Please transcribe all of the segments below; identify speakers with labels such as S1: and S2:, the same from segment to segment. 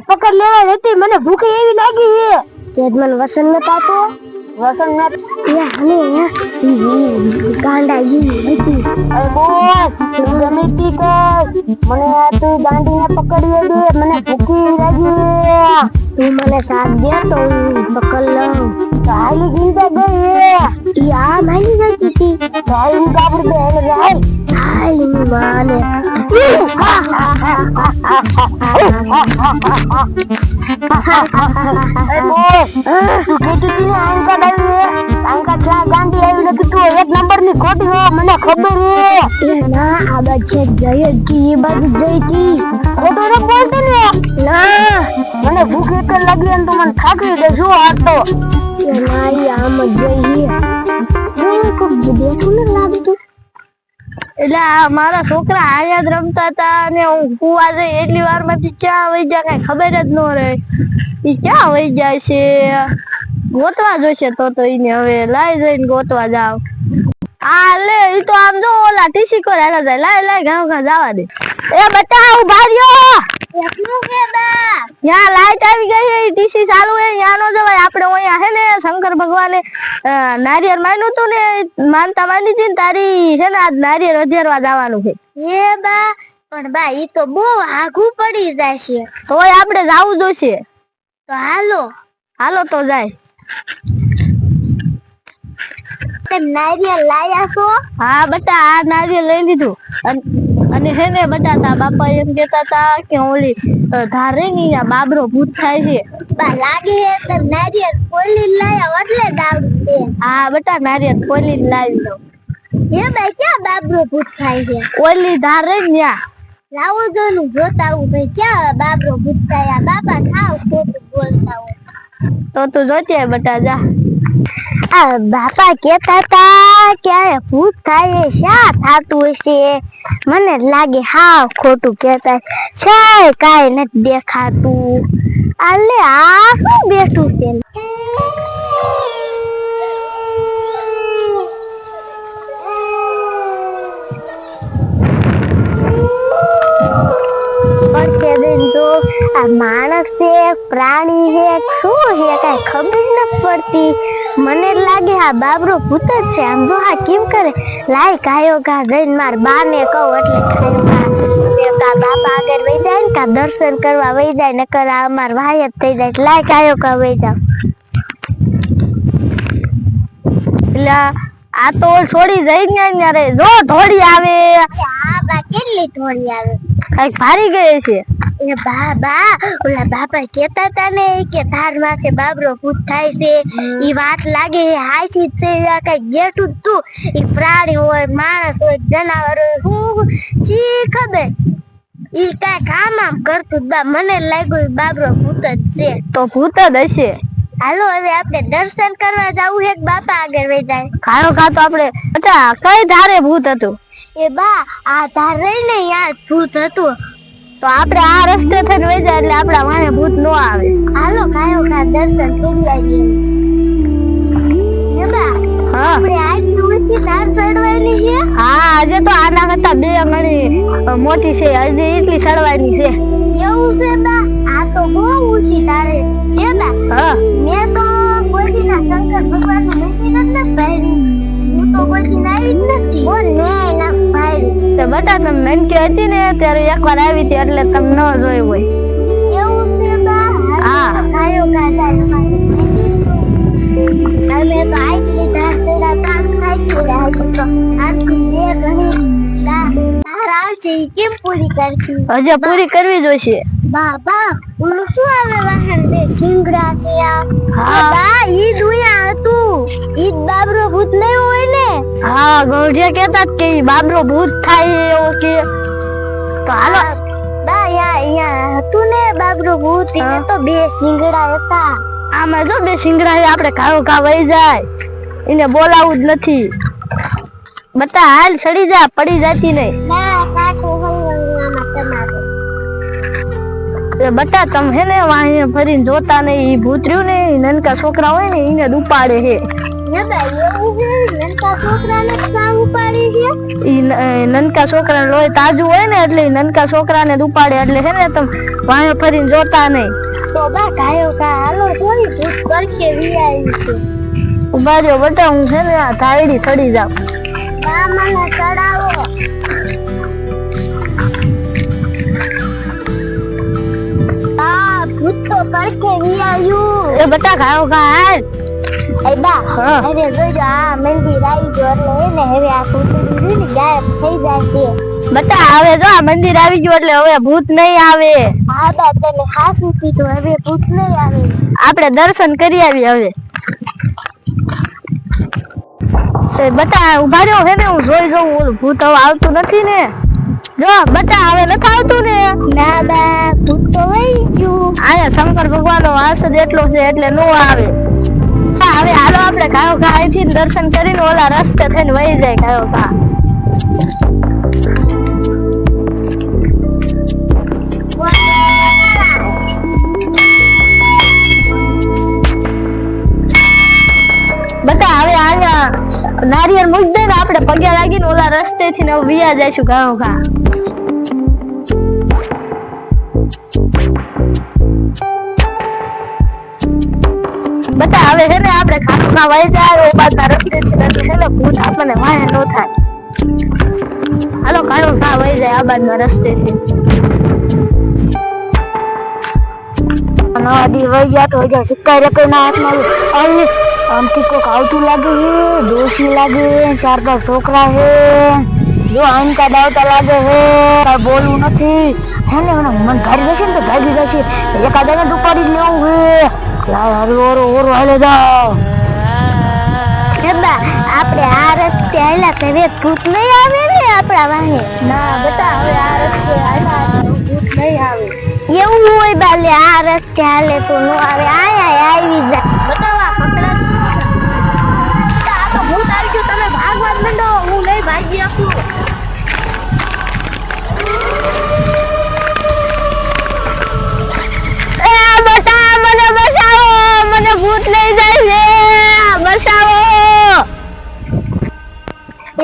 S1: પકડ લેવા હતી, મને ભૂખ એવી લાગી છે કે મને વસન ન પાતો વસન ન ગાંડા ઈ હતી. અરે બોલ ગમે તી કર, મને તું ગાંડી ને પકડી દે, મને ભૂખી લાગી. તું મને સાથ દે તો હું પકડ લઉં. હાલી ગીંદા ગઈ યા માની જતી હતી. હાલી બાપડ બે હાલ હાલ હાલી માને મને ખબર હે ના આ બાજુ જઈ હતી, બાજુ જઈ હતી. ખોટું ન બોલતો ને ના, મને ભૂખ એક લાગી ને તો મને થાકી દે શું હતો ના આમ જઈએ કોઈ દેખું ન લાગતું. એટલે મારા છોકરા આયા જ રમતા હતા અને હું કુવા જઈ એટલી વાર માંથી ક્યાં વહી ગયા કઈ ખબર જ ન રહે. ઈ ક્યાં વહી જાય છે, ગોતવા જોઈશે તો એને હવે લાઈ જઈને ગોતવા જાવ. આ લે ઈ તો આમ જો ઓલા ટીસી કો રાખા જાય, લાઈ ગાવ ગા જવા દે. એ બટા ઉભા રહ્યો. એટલું કે બા યા લાઈટ આવી ગઈ છે, ટીસી ચાલુ હે, યા નો જવાય. આપણે ઓયા હે ને શંકર ભગવાને નારિયેળ માન્યું તું ને, માનતા માની હતી ને તારી છે ને આજ નારિયેળ અધેરવા જવાનું છે. એ બા પણ બા ઈ તો બહુ આઘું પડી જાય છે, તોય આપણે જાવું જોઈશે. તો હાલો તો જાય. નારિયેળ લાયા છો? હા બટા આ નારિયેળ લઈ લીધું. અને હે ને બટા તા બાપા એમ કેતા હતા કે ઓલી ધારે ની બાબરો ભૂત થાય છે. બા લાગે હે તો નારિયેળ ફોલી લાયા એટલે દાવ છે. હા બટા નારિયેળ ફોલી લાવી દો. એ બા ક્યાં બાબરો ભૂત થાય છે? ઓલી ધારે ન્યા લાવો જો નું જોતા આવું ભાઈ, ક્યાં બાબરો ભૂત થાય? બાપા ખાવ ખોટું બોલતા હોય તો તું જોતી બટા જા. આ બાપા કેતા હતા કે ભૂત થાય શા થાતું હશે, મને લાગે હાવ ખોટું કેતા છે, કાઈ નથી દેખાતું. આલે આ શું બેઠું છે? પડકે બેન તો આ માણસ છે પ્રાણી છે શું છે કઈ ખબર ન પડતી. મને લાગે આ બાબરો ભૂત જ છે. આમ જો આ કેમ કરે, લાય કાયો કા જઈને માર બાને કહું એટલે ખાયો કા બાપા આગળ વહી જાય ને કા દર્શન કરવા વહી જાય, નકર આ અમાર વાય જ થઈ જાય. લાય કાયો કા વહી જાવ. એટલે આ તો છોડી જઈ ને રે જો થોડી આવે. હા બા કેટલી થોડી આવે, કઈક ભારી ગઈ છે. એ બા ઓલા બાપા કેતા હતા ને કે ધાર માથે બાબરો ભૂત થાય છે, ઈ વાત લાગે હાચી છે. કઈ ગેટું તું ઈ પ્રાણી હોય માણસ હોય જનાવર હોય હું શી ખબર, ઈ કઈ કામ આમ કરતું બા. મને લાગ્યું બાબરો ભૂત જ છે. તો ભૂત જ હશે. હાલો હવે આપણે દર્શન કરવા જાવું છે બાપા આગળ વહી જાય. ખારો ખાતો આપણે અચ્છા કઈ ધારે ભૂત હતું? એ બા આ ધાર રહી ને યાર ભૂત હતું. તો આપણે આ રસ્તે થઈને વહી જાય એટલે આપડા વાહે ભૂત નો આવે. હાલો ખાયો ખા દર્શન કરી આવીએ. એ બા હા આપણે આટલી ઊંચી ધાર ચડવાની છે? હા આજે તો આના કરતા બે ગણી મોટી છે, હજી એટલી ચડવાની છે. એવું છે બા? આ તો બહુ ઊંચી ધારે છે બા. હા મેં તો કોઈના શંકર ભગવાન નું મંદિર જ નથી ભાઈ, હું તો કોઈ આવી જ નથી. ઓ ને ના ભાઈ તો બટા તમે નાનકી હતી ને ત્યારે એકવાર આવી હતી એટલે તમે ન જોઈ હોય. એવું છે બા? હા ખાયો ખાધા તમારે અમે તો આટલી ધાર ચડ્યા કામ ખાઈ ગયા તો આખું બે ઘણી ધાર આવશે ઈ કેમ પૂરી કરશું? હજુ પૂરી કરવી જોઈશે. બાબા ઓલું શું આવે વાહન છે સિંગડા છે? હા બા ઈ દુનિયા હતું, ઈ બાબરો ભૂત નહીં હોય ને? હા ગોઢિયા કેતા કે ઈ બાબરો ભૂત થાય એવો કે. તો હાલો બા યા હતું ને બાબરો ભૂત, એ તો બે સિંગડા હતા. આમાં જો બે સિંગડા આપણે ખાવ ખા વહી જાય, એને બોલાવું જ નથી. બતા હાલ સડી જા, પડી જાતી નહીં. ના કાકો હલવામાં તમારે બટા તમે હે ને વાહે ફરીને જોતા નહીં, ઈ ભૂત રહ્યું ને નનકા છોકરા હોય ને એને ઉપાડે હે. નનકા છોકરાને કામ ઉપાડી છે ઈ નનકા છોકરાને લોહી તાજું હોય ને એટલે નનકા છોકરાને જ ઉપાડે એટલે છે ને તમે વાયો ફરીને જોતા નહીં તો બા કાયો કા હાલો થોડી ભૂત કરકે વી આવી છે ઉભા રહ્યો બટા હું છે ને આ થાળી ચડી જાઉં બા મને ચડાવો ભૂત તો કરકે વી આવ્યું એ બટા કાયો કા હાલ એ બા હવે જોજો આ મંદિર આવી ગયો એટલે એને હવે આ કૂતરી ને ગાયબ થઈ જાય છે બટા હવે જો આ મંદિર આવી ગયું એટલે હવે ભૂત નહીં આવે હા બા તને ખાસું કીધું હવે ભૂત નહીં આવે આપણે દર્શન કરી આવી હવે એ બટા ઉભા રહ્યો હે ને હું જોઈ જોઉં ઓલું ભૂત હવે આવતું નથી ને જો બટા હવે નથી આવતું ને ના બા ભૂત તો વહી ગયું આયા શંકર ભગવાનનો વાસ જ એટલો છે એટલે નો આવે હવે હાલો આપણે કાયો કા અહીંથી દર્શન કરીને ઓલા રસ્તે થઈને વહી જાય કાયો કા બતા હવે આયા નારિયેળ મૂક દે ને આપણે પગે લાગીને ઓલા રસ્તે થી ને વિયા જઈશું કાયો કા બતા હવે છે ને આપણે ખાટું વહી જાય ઓ બાજના રસ્તે થી છે ને ભૂત આપણને વાહે નો થાય હાલો કાયો કા વહી જાય આ બાજના રસ્તે થી નદી વહી ગયા તો હજાર સિક્કા રકે ના હાથમાં આવી આમથી કોક આવતું લાગે હે ડોસી લાગે 4-5 છોકરા હે જો આનકા દાવતા લાગે હે કઈ બોલવું નથી હે ને મન ભારી જશે ને તો ભાગી જશે એકાદાને દુપાડી લેવું હે લાય હરી ઓરો હાલે જાઓ બા આપણે આ રસ્તે આયલા કરે ભૂત નહીં આવે ને આપણા વાહે ના બતા હવે આ રસ્તે આયલા ભૂત નહીં આવે એવું હોય બાલે આ રસ્તે હાલે તો નો આવે આયા આવી જા બતાવા પકડા આ તો ભૂત આવી ગયું તમે ભાગવા મંડો હું નહીં ભાગી આપું એ બતા મને બચાવો મને ભૂત લઈ જાય છે બચાવો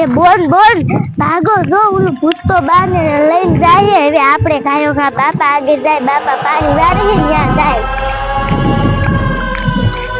S1: એ બોલ ભાગો જો ઓલું ભૂત તો બાને લઈને જાય હવે આપણે કાયો કા બાપા આગે જાય બાપા પાણી વાળી ત્યાં જાય